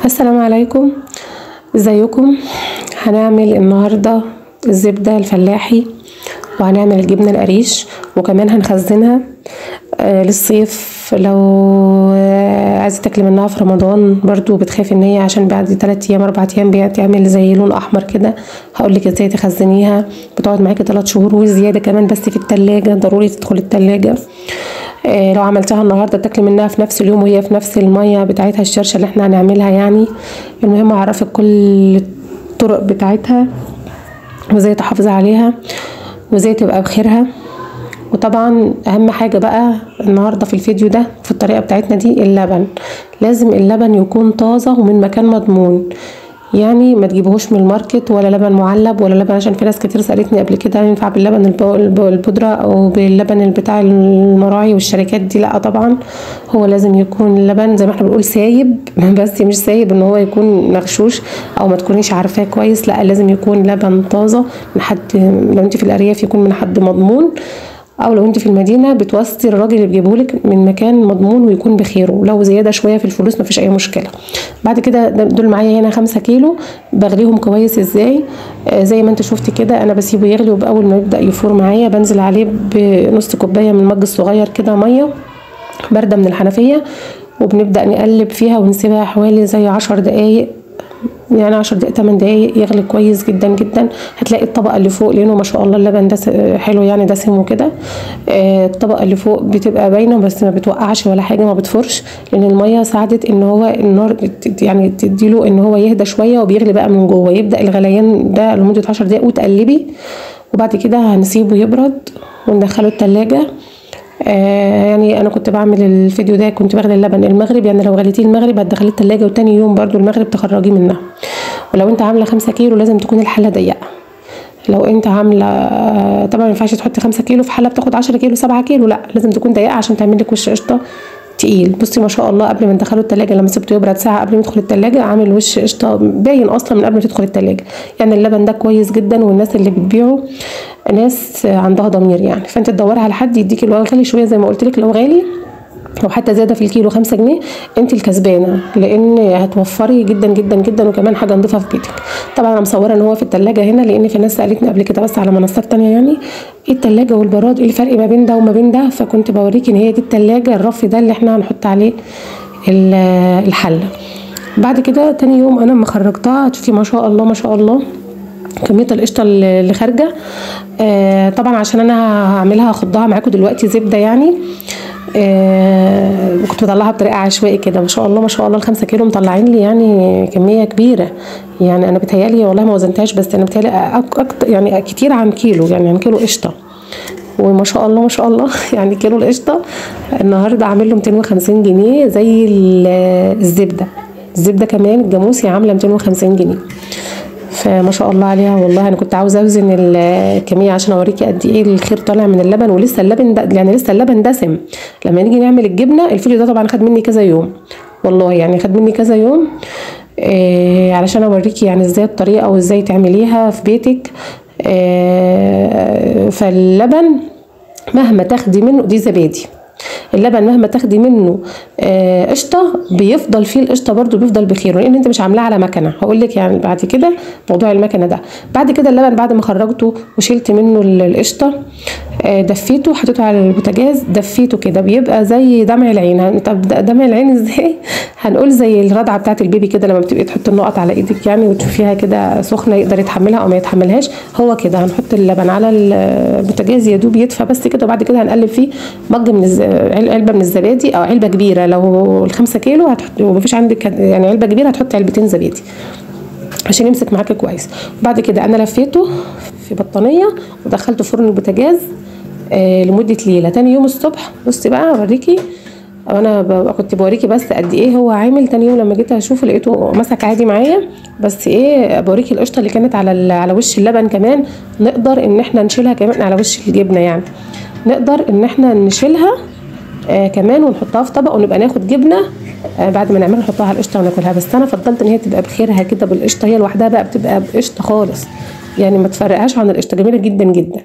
السلام عليكم، ازيكم؟ هنعمل النهارده الزبده الفلاحي، وهنعمل الجبنه القريش، وكمان هنخزنها للصيف. لو عايزه تاكلي منها في رمضان برضو بتخافي ان هي عشان بعد 3 ايام 4 ايام بتعمل زي لون احمر كده. هقولك ازاي تخزنيها، بتقعد معاكي 3 شهور وزياده كمان، بس في التلاجة ضروري تدخل التلاجة. لو عملتها النهارده تاكلي منها في نفس اليوم وهي في نفس الميه بتاعتها الشرشه اللي احنا هنعملها يعني. المهم اعرفك كل الطرق بتاعتها، وازاي تحافظي عليها، وازاي تبقى بخيرها. وطبعا اهم حاجه بقى النهارده في الفيديو ده في الطريقه بتاعتنا دي اللبن. لازم اللبن يكون طازه ومن مكان مضمون، يعني ما تجيبوهوش من الماركت ولا لبن معلب ولا لبن، عشان في ناس كتير سالتني قبل كده ينفع باللبن البودره او باللبن بتاع المراعي والشركات دي. لا طبعا، هو لازم يكون لبن زي ما احنا بنقول سايب بس مش سايب ان هو يكون مغشوش او ما تكونيش عارفاه كويس، لا لازم يكون لبن طازه من حد، لو انت في الارياف يكون من حد مضمون، او لو انت في المدينه بتوصي الراجل اللي بيجيبهولك من مكان مضمون ويكون بخيره. لو زياده شويه في الفلوس مفيش اي مشكله. بعد كده دول معايا هنا 5 كيلو، بغليهم كويس ازاي؟ زي ما انت شفتي كده، انا بسيبه يغلي، وباول ما يبدا يفور معايا بنزل عليه بنص كوبايه من المج الصغير كده ميه بارده من الحنفيه، وبنبدا نقلب فيها ونسيبها حوالي زي 10 دقايق، يعني 10 دقايق 8 دقايق يغلي كويس جدا جدا. هتلاقي الطبقه اللي فوق، لانه ما شاء الله اللبن ده حلو يعني دسم وكده، الطبقه اللي فوق بتبقى باينه بس ما بتوقعش ولا حاجه، ما بتفرش، لان الميه ساعدت ان هو النار يعني تديله ان هو يهدى شويه وبيغلي بقى من جوه. يبدا الغليان ده لمده 10 دقايق وتقلبي، وبعد كده هنسيبه يبرد وندخله التلاجة. يعني انا كنت بعمل الفيديو ده كنت بغلي اللبن المغرب، يعني لو غليتيه المغرب هتدخليه التلاجة وتاني يوم برضو المغرب تخرجيه منها. ولو انت عامله 5 كيلو لازم تكون الحله ضيقه. لو انت عامله طبعا ما ينفعش تحطي 5 كيلو في حله بتاخد 10 كيلو 7 كيلو، لا لازم تكون ضيقه عشان تعمل لك وش قشطه تقيل. بصي ما شاء الله، قبل ما ندخله التلاجة لما سبته يبرد ساعه قبل ما يدخل التلاجة عامل وش قشطه باين اصلا من قبل ما تدخل التلاجة. يعني اللبن ده كويس جدا، والناس اللي بتبيعه ناس عندها ضمير يعني. فانت تدوري على حد يديكي لو غالي شويه زي ما قلت لك، لو غالي او حتى زياده في الكيلو 5 جنيه انت الكسبانه، لان هتوفري جدا جدا جدا، وكمان حاجه نضيفه في بيتك. طبعا انا مصوره ان هو في التلاجة هنا، لان في ناس سالتني قبل كده بس على منصات تانية يعني ايه التلاجة والبراد، ايه الفرق ما بين ده وما بين ده، فكنت بوريكي ان هي دي التلاجة، الرف ده اللي احنا هنحط عليه الحله. بعد كده تاني يوم انا لما خرجتها هتشوفي ما شاء الله ما شاء الله كميه القشطه اللي خارجه. طبعا عشان انا هعملها هخضها معاكم دلوقتي زبده يعني. كنت بطلعها بطريقه عشوائي كده. ما شاء الله ما شاء الله ال5 كيلو مطلعين لي يعني كميه كبيره، يعني انا بتهيالي والله ما وزنتهاش بس انا بتهيالي اكتر يعني كتير عن كيلو، يعني عن كيلو قشطه. وما شاء الله ما شاء الله يعني كيلو القشطه النهارده عامل له 250 جنيه زي الزبده كمان الجاموسي عامله 250 جنيه. فما شاء الله عليها والله. انا كنت عاوزه اوزن الكميه عشان اوريكي قد ايه الخير طالع من اللبن، ولسه اللبن ده يعني لسه اللبن دسم. لما نيجي نعمل الجبنه، الفيديو ده طبعا خد مني كذا يوم والله، يعني خد مني كذا يوم علشان اوريكي يعني ازاي الطريقه وازاي تعمليها في بيتك. فاللبن مهما تاخدي منه، دي زبادي، اللبن مهما تاخدي منه قشطه بيفضل فيه القشطه برده بيفضل بخير، لان انت مش عاملاه على مكنه. هقول لك يعني بعد كده موضوع المكنه ده. بعد كده اللبن بعد ما خرجته وشلت منه القشطه دفيته حطيته على البوتاجاز، دفيته كده بيبقى زي دمع العين. طب دمع العين ازاي؟ هنقول زي الرضعه بتاعت البيبي كده، لما بتبقي تحط النقط على ايدك يعني وتشوفيها كده سخنه يقدر يتحملها او ما يتحملهاش. هو كده هنحط اللبن على البوتاجاز يا دوب يدفى بس كده، وبعد كده هنقلب فيه مج من علبه من الزبادي او علبه كبيره. لو ال5 كيلو هتحطي ومفيش عندك يعني علبه كبيره هتحطي علبتين زبادي عشان يمسك معاكي كويس. وبعد كده انا لفيته في بطانيه ودخلته فرن البوتاجاز لمده ليله. تاني يوم الصبح بصي بقى اوريكي، انا كنت بوريكي بس قد ايه هو عامل. تاني يوم لما جيت اشوفه لقيته مسك عادي معايا، بس ايه بوريكي القشطه اللي كانت على وش اللبن كمان نقدر ان احنا نشيلها كمان على وش الجبنه، يعني نقدر ان احنا نشيلها كمان ونحطها في طبق ونبقى ناخد جبنه بعد ما نعملها نحطها على القشطه وناكلها. بس انا فضلت ان هي تبقى بخيرها كده بالقشطه، هي لوحدها بقى بتبقى بقشطه خالص، يعني ما تفرقهاش عن القشطه، جميله جدا جدا.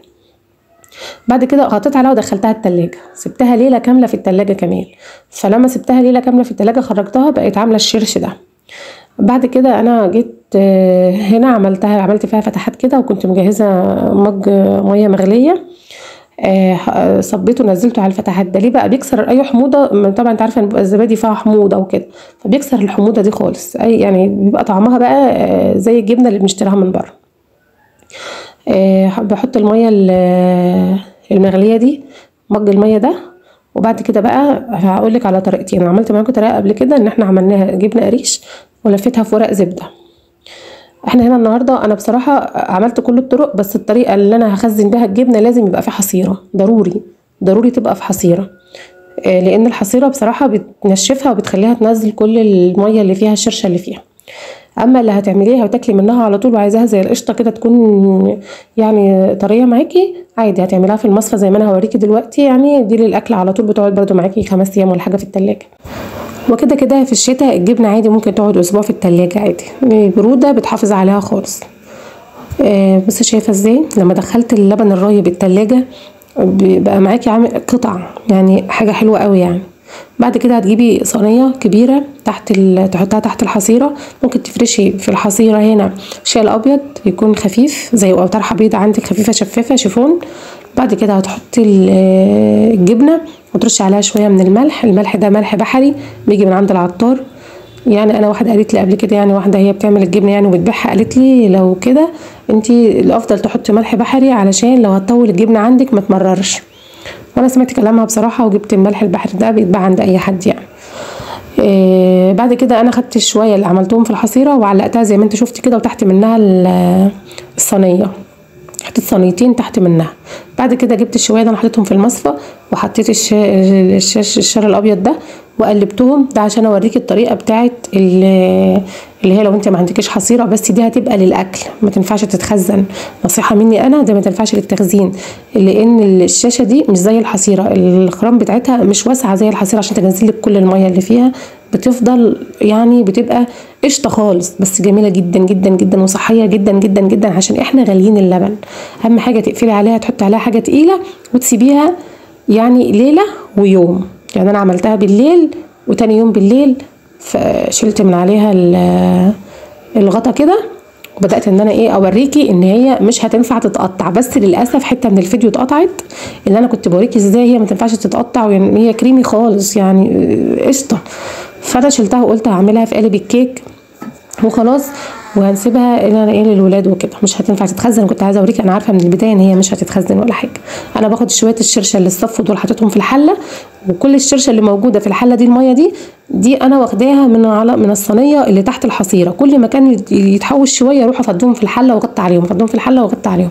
بعد كده غطيت عليها ودخلتها التلاجة، سبتها ليله كامله في التلاجة كمان. فلما سبتها ليله كامله في التلاجة خرجتها بقت عامله الشرش ده. بعد كده انا جيت هنا عملت فيها فتحات كده، وكنت مجهزه مج ميه مغليه، صبيته نزلته على الفتحات ده. ليه بقى؟ بيكسر اي حموضه، طبعا انت عارفه ان بيبقى الزبادي فيها حموضه وكده، فبيكسر الحموضه دي خالص، اي يعني بيبقى طعمها بقى زي الجبنه اللي بنشتريها من بره. بحط الميه المغليه دي، مج الميه ده. وبعد كده بقى هقولك على طريقتين. انا عملت معاكم طريقه قبل كده ان احنا عملناها جبنه قريش ولفيتها في ورق زبده. احنا هنا النهارده انا بصراحه عملت كل الطرق، بس الطريقه اللي انا هخزن بيها الجبنه لازم يبقى في حصيره، ضروري تبقى في حصيره، لان الحصيره بصراحه بتنشفها وبتخليها تنزل كل الميه اللي فيها، الشرشه اللي فيها. اما اللي هتعمليها وتاكلي منها على طول وعايزاها زي القشطه كده تكون يعني طريه معاكي، عادي هتعمليها في المصفى زي ما انا هوريكي دلوقتي. يعني دي للاكل على طول، بتقعد برده معاكي 5 ايام ولا حاجه في التلاجة. وكده كده في الشتاء الجبنه عادي ممكن تقعد اسبوع في التلاجة عادي، بروده بتحافظ عليها خالص. بس شايفه ازاي لما دخلت اللبن الرايب التلاجة بقى معاكي عامل قطع، يعني حاجه حلوه قوي يعني. بعد كده هتجيبي صينيه كبيره تحطها تحت الحصيره. ممكن تفرشي في الحصيره هنا شال ابيض يكون خفيف، زي او طرحه بيضه عندك خفيفه شفافه شيفون. بعد كده هتحطي الجبنه وترشي عليها شويه من الملح ده ملح بحري بيجي من عند العطار. يعني انا واحده قالت لي قبل كده، يعني واحده هي بتعمل الجبنه يعني وبتبيعها، قالت لي لو كده انتي الافضل تحطي ملح بحري علشان لو هتطول الجبنه عندك ما تمررش. وانا سمعت كلامها بصراحه وجبت الملح البحري ده، بيتباع عند اي حد يعني. بعد كده انا خدت شويه اللي عملتهم في الحصيره وعلقتها زي ما انت شفتي كده، وتحت منها الصينيه، حطيت صينيتين تحت منها. بعد كده جبت الشويه ده انا حطيتهم في المصفى، وحطيت الشار الابيض ده وقلبتهم. ده عشان اوريكي الطريقه بتاعت اللي هي لو انت ما عندكيش حصيره، بس دي هتبقى للاكل ما تنفعش تتخزن. نصيحه مني انا، ده ما تنفعش للتخزين، لان الشاشه دي مش زي الحصيره، الخرام بتاعتها مش واسعه زي الحصيره عشان تنزلك كل الميه اللي فيها. بتفضل يعني بتبقى قشطه خالص، بس جميله جدا جدا جدا وصحيه جدا جدا جدا، عشان احنا غاليين اللبن. اهم حاجه تقفلي عليها، تحطي عليها حاجه تقيله وتسيبيها يعني ليله ويوم. يعني انا عملتها بالليل وتاني يوم بالليل فشلت من عليها الغطا كده، وبدات ان انا اوريكي ان هي مش هتنفع تتقطع. بس للاسف حته من الفيديو اتقطعت، اللي انا كنت بوريكي ازاي هي ما تنفعش تتقطع، وهي كريمي خالص يعني قشطه. فانا شلتها وقلت هعملها في قالب الكيك وخلاص، وهنسيبها للولاد وكده، مش هتنفع تتخزن. كنت عايزه اوريكي، انا عارفه من البدايه ان هي مش هتتخزن ولا حاجه. انا باخد شويه الشرشه اللي الصفوا دول حطيتهم في الحله، وكل الشرشه اللي موجوده في الحله دي الميه دي انا واخداها من الصينيه اللي تحت الحصيره. كل ما كان يتحوش شويه اروح افضهم في الحله واغطي عليهم،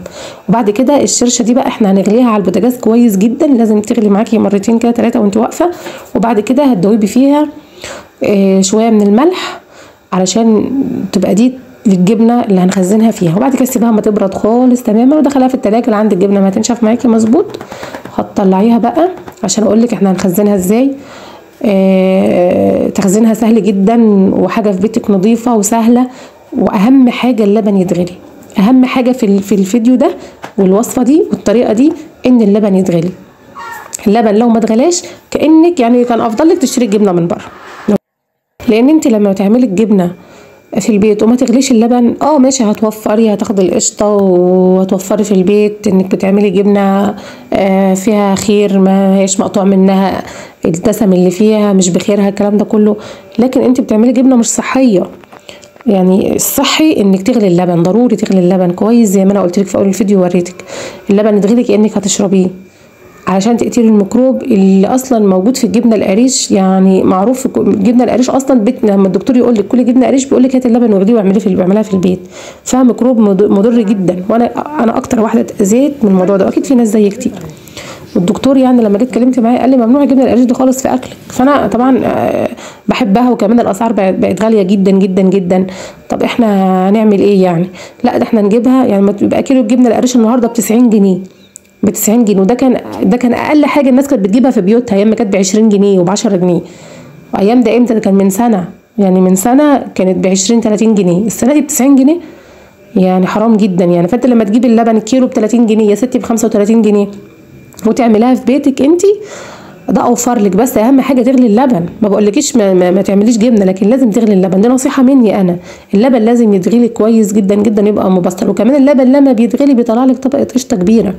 وبعد كده الشرشه دي بقى احنا هنغليها على البوتاجاز كويس جدا، لازم تغلي معاكي مرتين كده 3 وانت واقفه. وبعد كده هتدوبي فيها شويه من الملح علشان تبقى دي للجبنه اللي هنخزنها فيها. وبعد كده سيبها ما تبرد خالص تماما ودخلها في التلاجة اللي عند الجبنه ما تنشف معاكي مظبوط. هتطلعيها بقى عشان اقولك احنا هنخزنها ازاي. تخزينها سهل جدا، وحاجه في بيتك نظيفه وسهله. واهم حاجه اللبن يتغلي، اهم حاجه في الفيديو ده والوصفه دي والطريقه دي ان اللبن يتغلي. اللبن لو ما اتغلاش كانك يعني كان افضل لك تشتري الجبنه من بره، لان انت لما تعملي الجبنه في البيت وما تغليش اللبن ماشي هتوفري، هتاخدي القشطه وهتوفري في البيت انك بتعملي جبنه فيها خير، ما هيش مقطوع منها الدسم اللي فيها مش بخيرها الكلام ده كله. لكن انت بتعملي جبنه مش صحيه. يعني الصحي انك تغلي اللبن، ضروري تغلي اللبن كويس زي ما انا قلت لك في اول الفيديو وريتك. اللبن يتغلي كانك هتشربيه علشان تقتلي الميكروب اللي اصلا موجود في الجبنه القريش. يعني معروف الجبنه القريش اصلا بيتنا لما الدكتور يقول لك كلي جبنه قريش بيقول لك هاتي اللبن واغليه واعمليها في البيت، فيها ميكروب مضر جدا. وانا اكتر واحده اتاذيت من الموضوع ده، واكيد في ناس زي كتير. والدكتور يعني لما جيت اتكلمت معاه قال لي ممنوع الجبنه القريش دي خالص في اكلك. فانا طبعا بحبها، وكمان الاسعار بقت غاليه جدا جدا جدا. طب احنا هنعمل ايه يعني؟ لا ده احنا نجيبها، يعني يبقى كيلو الجبنه القريش النهارده ب90 جنيه، ب90 جنيه. وده كان اقل حاجه الناس كانت بتجيبها في بيوتها، ايام ما كانت ب20 جنيه وب10 جنيه. وايام ده امتى؟ ده كان من سنه، يعني من سنه كانت ب20 30 جنيه. السنه دي ب90 جنيه، يعني حرام جدا يعني. فانت لما تجيب اللبن الكيلو ب30 جنيه يا ستي ب35 جنيه وتعملها في بيتك انت، ده اوفر لك. بس اهم حاجه تغلي اللبن، ما بقولكيش ما تعمليش جبنه، لكن لازم تغلي اللبن، دي نصيحه مني انا. اللبن لازم يتغلي كويس جدا جدا، يبقى مبستر. وكمان اللبن لما بيتغلي بيطلع لك طبقه قشطه كبيره،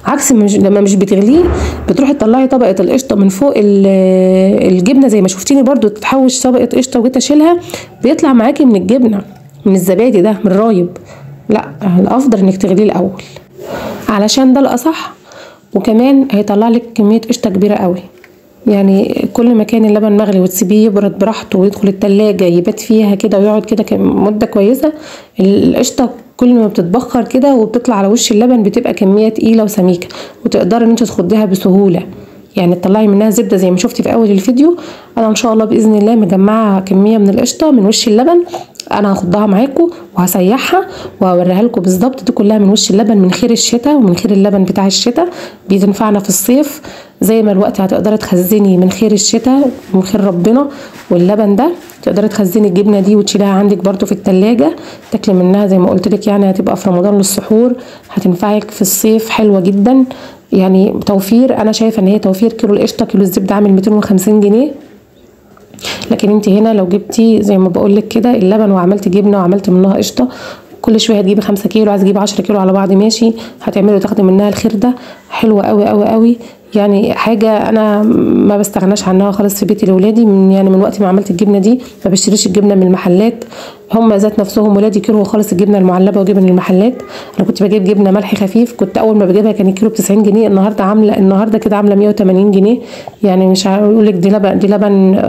عكس لما مش بتغليه بتروحي تطلعي طبقه القشطه من فوق الجبنه زي ما شفتيني برضو، تتحوش طبقه قشطه وجيت اشيلها بيطلع معاكي من الجبنه، من الزبادي ده، من الرايب. لا، الافضل انك تغليه الاول علشان ده الاصح، وكمان هيطلع لك كميه قشطه كبيره قوي. يعني كل ما كان اللبن مغلي وتسيبيه يبرد براحته ويدخل التلاجة يبات فيها كده ويقعد كده مده كويسه، القشطه كل ما بتتبخر كده وبتطلع على وش اللبن بتبقى كميه تقيله وسميكه، وتقدري ان انت تخديها بسهوله، يعني تطلعي منها زبده زي ما شفتي في اول الفيديو. انا ان شاء الله باذن الله مجمعه كميه من القشطه من وش اللبن، انا هاخدها معاكم وهسيحها وهوريها لكم بالظبط. دي كلها من وش اللبن، من خير الشتاء ومن خير اللبن بتاع الشتاء، بينفعنا في الصيف زي ما الوقت هتقدري تخزني من خير الشتاء ومن خير ربنا واللبن ده. تقدري تخزني الجبنه دي وتشيلها عندك برضو في التلاجة تاكلي منها زي ما قلت لك، يعني هتبقى في رمضان للسحور، هتنفعك في الصيف، حلوه جدا. يعني توفير، انا شايفه ان هي توفير. كيلو القشطه، كيلو الزبده عامل 250 جنيه، لكن انت هنا لو جبتي زي ما بقول لك كده اللبن وعملتي جبنه وعملتي منها قشطه، كل شويه هتجيبي 5 كيلو، عايزه تجيبي 10 كيلو على بعض ماشي، هتعملي وتاخدي منها الخير ده. حلوه قوي قوي قوي، يعني حاجه انا ما بستغناش عنها خالص في بيتي لاولادي. يعني من وقت ما عملت الجبنه دي ما بشتريش الجبنه من المحلات، هم ذات نفسهم ولادي كرهوا خالص الجبنه المعلبه وجبن المحلات. انا كنت بجيب جبنه ملح خفيف، كنت اول ما بجيبها كان الكيلو ب 90 جنيه، النهارده كده عامله 180 جنيه. يعني مش هقول لك دي لبن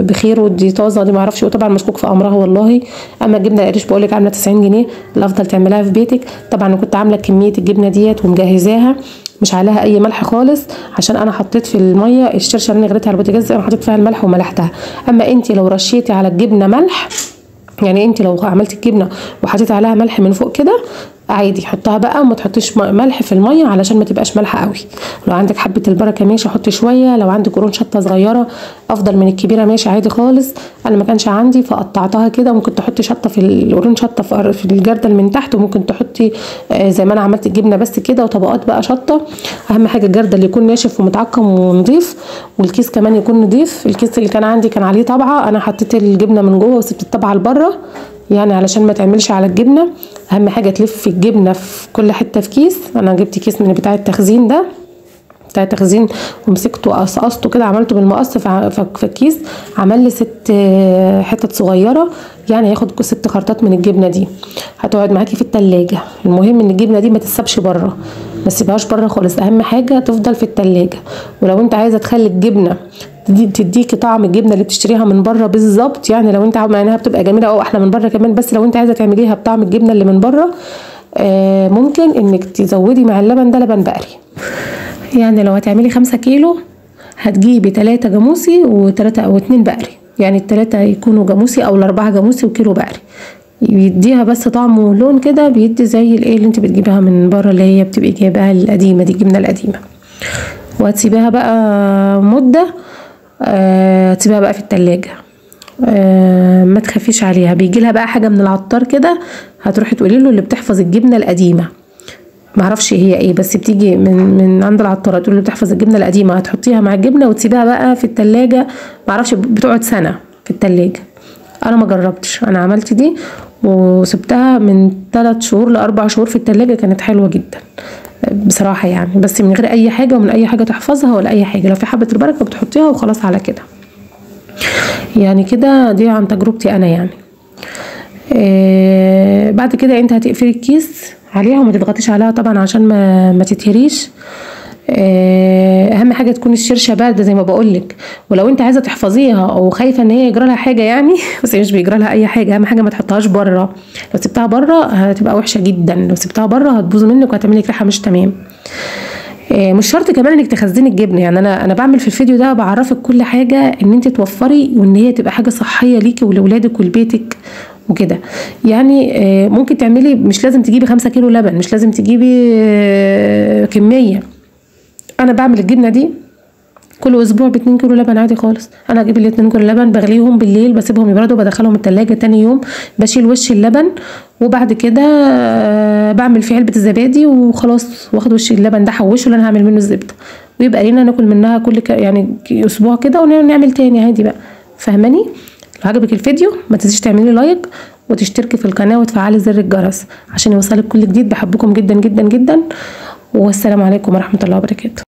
بخير ودي طازه، دي ما اعرفش، وطبعا مشكوك في امرها والله. اما الجبنه القريش بقول لك عامله 90 جنيه، الافضل تعملها في بيتك. طبعا انا كنت عامله كميه الجبنه ديت ومجهزاها، مش عليها اي ملح خالص، عشان انا حطيت في الميه الشرشه اللي انا غليتها على البوتاجاز انا حطيت فيها الملح وملحتها. اما انت لو رشيتي على الجبنه ملح، يعني انت لو عملتي الجبنه وحطيتي عليها ملح من فوق كده عادي، حطها بقى وما تحطيش ملح في الميه علشان ما تبقاش مالحه قوي. لو عندك حبه البركه ماشي حطي شويه، لو عندك قرون شطه صغيره افضل من الكبيره ماشي عادي خالص. انا ما كانش عندي فقطعتها كده، ممكن تحطي شطه في القرون شطه في الجردل من تحت، وممكن تحطي زي ما انا عملت الجبنه بس كده وطبقات بقى شطه. اهم حاجه الجردل يكون ناشف ومتعقم ونضيف، والكيس كمان يكون نضيف. الكيس اللي كان عندي كان عليه طبعه، انا حطيت الجبنه من جوه وسبت الطبعه لبره يعني علشان ما تعملش على الجبنه. اهم حاجه تلفي الجبنه في كل حته في كيس. انا جبت كيس من بتاع التخزين ده، بتاع التخزين، ومسكته وقصقصته كده، عملته بالمقص في الكيس، عمل لي 6 حتت صغيره، يعني هياخد 6 خرطات من الجبنه دي، هتقعد معاكي في التلاجة. المهم ان الجبنه دي ما تتسابش بره، ما تسيبهاش بره خالص، اهم حاجه تفضل في التلاجة. ولو انت عايزه تخلي الجبنه تديكي طعم الجبنه اللي بتشتريها من بره بالظبط، يعني لو انت مع انها بتبقى جميله او احلى من بره كمان، بس لو انت عايزه تعمليها بطعم الجبنه اللي من بره ممكن انك تزودي مع اللبن ده لبن بقري. يعني لو هتعملي 5 كيلو هتجيبي 3 جاموسي و2 بقري، يعني ال3 يكونوا جاموسي او ال4 جاموسي وكيلو بقري، بيديها بس طعم ولون كده، بيدي زي الايه اللي انت بتجيبها من بره، اللي هي بتبقي جايباها القديمه دي، الجبنه القديمه. وهتسيبيها بقى مده، تسيبها بقى في التلاجة، ما تخافيش عليها. بيجي لها بقى حاجه من العطار كده، هتروحي تقولي له اللي بتحفظ الجبنه القديمه، معرفش هي ايه، بس بتيجي من عند العطار، تقول له بتحفظ الجبنه القديمه، هتحطيها مع الجبنه وتسيبها بقى في التلاجة. معرفش بتقعد سنه في التلاجة، انا ما جربتش، انا عملت دي وسبتها من 3 شهور ل4 شهور في التلاجة، كانت حلوه جدا بصراحه يعني، بس من غير اي حاجه ومن اي حاجه تحفظها ولا اي حاجه، لو في حبه البركه بتحطيها وخلاص على كده. يعني كده دي عن تجربتي انا يعني. بعد كده انت هتقفلي الكيس عليها وما تضغطيش عليها طبعا عشان ما تتهريش. اهم حاجه تكون الشرشه بارده زي ما بقولك. ولو انت عايزه تحفظيها او خايفه ان هي يجرى لها حاجه يعني بس هي مش بيجرى لها اي حاجه، اهم حاجه ما تحطهاش بره، لو سبتها بره هتبقى وحشه جدا، لو سبتها بره هتبوظ منك وهتعمل لك ريحه مش تمام. مش شرط كمان انك تخزني الجبنه، يعني انا بعمل في الفيديو ده بعرفك كل حاجه ان انت توفري وان هي تبقى حاجه صحيه ليكي ولولادك ولبيتك وكده. يعني ممكن تعملي، مش لازم تجيبي 5 كيلو لبن، مش لازم تجيبي كميه. انا بعمل الجبنه دي كل اسبوع ب2 كيلو لبن عادي خالص. انا اجيب ال2 كيلو لبن، بغليهم بالليل، بسيبهم يبردوا، بدخلهم التلاجة تاني يوم، بشيل وش اللبن، وبعد كده بعمل فيه علبه الزبادي وخلاص، واخد وش اللبن ده حوشه اللي انا هعمل منه الزبده، ويبقى لينا ناكل منها كل يعني اسبوع كده ونعمل تاني عادي بقى، فاهماني؟ لو عجبك الفيديو ما تنسيش تعملي لايك وتشتركي في القناه وتفعلي زر الجرس عشان يوصلك كل جديد. بحبكم جدا جدا جدا، والسلام عليكم ورحمه الله وبركاته.